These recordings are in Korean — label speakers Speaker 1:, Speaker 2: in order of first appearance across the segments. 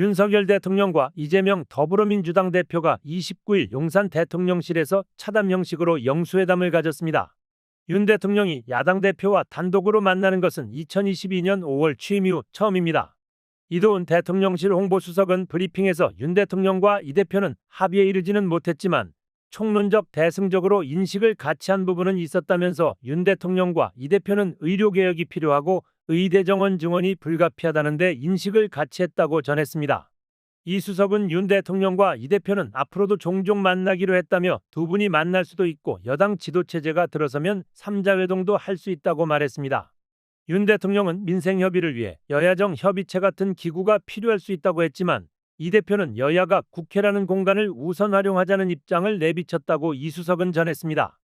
Speaker 1: 윤석열 대통령과 이재명 더불어민주당 대표가 29일 용산 대통령실에서 차담 형식으로 영수회담을 가졌습니다. 윤 대통령이 야당 대표와 단독으로 만나는 것은 2022년 5월 취임 이후 처음입니다. 이도훈 대통령실 홍보수석은 브리핑에서 윤 대통령과 이 대표는 합의에 이르지는 못했지만 총론적 대승적으로 인식을 같이 한 부분은 있었다면서 윤 대통령과 이 대표는 의료개혁이 필요하고 의대 정원 증원이 불가피하다는데 인식을 같이 했다고 전했습니다. 이 수석은 윤 대통령과 이 대표는 앞으로도 종종 만나기로 했다며 두 분이 만날 수도 있고 여당 지도체제가 들어서면 3자 회동도 할 수 있다고 말했습니다. 윤 대통령은 민생협의를 위해 여야정 협의체 같은 기구가 필요할 수 있다고 했지만 이 대표는 여야가 국회라는 공간을 우선 활용하자는 입장을 내비쳤다고 이 수석은 전했습니다.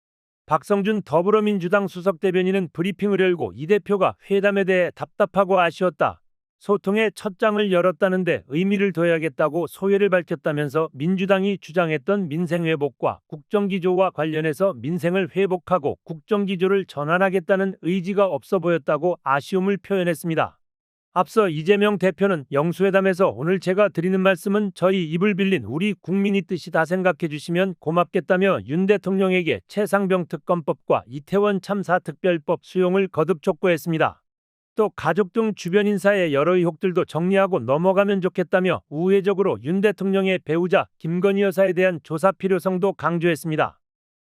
Speaker 1: 박성준 더불어민주당 수석 대변인은 브리핑을 열고 이 대표가 회담에 대해 답답하고 아쉬웠다. 소통의 첫 장을 열었다는데 의미를 둬야겠다고 소회를 밝혔다면서 민주당이 주장했던 민생회복과 국정기조와 관련해서 민생을 회복하고 국정기조를 전환하겠다는 의지가 없어 보였다고 아쉬움을 표현했습니다. 앞서 이재명 대표는 영수회담에서 오늘 제가 드리는 말씀은 저희 입을 빌린 우리 국민이 뜻이 다 생각해 주시면 고맙겠다며 윤 대통령에게 최상병 특검법과 이태원 참사 특별법 수용을 거듭 촉구했습니다. 또 가족 등 주변 인사의 여러 의혹들도 정리하고 넘어가면 좋겠다며 우회적으로 윤 대통령의 배우자 김건희 여사에 대한 조사 필요성도 강조했습니다.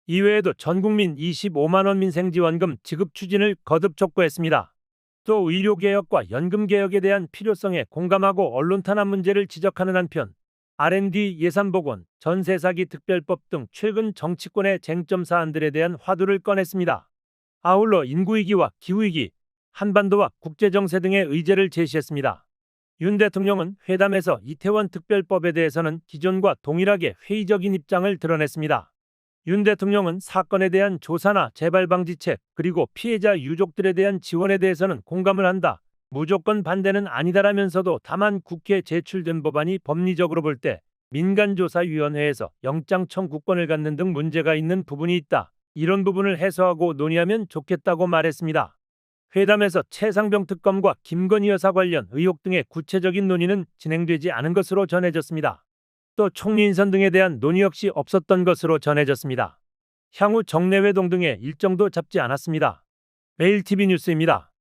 Speaker 1: 이외에도 전국민 25만 원 민생지원금 지급 추진을 거듭 촉구했습니다. 또 의료개혁과 연금개혁에 대한 필요성에 공감하고 언론 탄압 문제를 지적하는 한편 R&D 예산복원, 전세사기 특별법 등 최근 정치권의 쟁점 사안들에 대한 화두를 꺼냈습니다. 아울러 인구위기와 기후위기, 한반도와 국제정세 등의 의제를 제시했습니다. 윤 대통령은 회담에서 이태원 특별법에 대해서는 기존과 동일하게 회의적인 입장을 드러냈습니다. 윤 대통령은 사건에 대한 조사나 재발방지책 그리고 피해자 유족들에 대한 지원에 대해서는 공감을 한다. 무조건 반대는 아니다라면서도 다만 국회에 제출된 법안이 법리적으로 볼 때 민간조사위원회에서 영장 청구권을 갖는 등 문제가 있는 부분이 있다. 이런 부분을 해소하고 논의하면 좋겠다고 말했습니다. 회담에서 최상병 특검과 김건희 여사 관련 의혹 등의 구체적인 논의는 진행되지 않은 것으로 전해졌습니다. 또 총리 인선 등에 대한 논의 역시 없었던 것으로 전해졌습니다. 향후 정례회동 등의 일정도 잡지 않았습니다. 매일TV 뉴스입니다.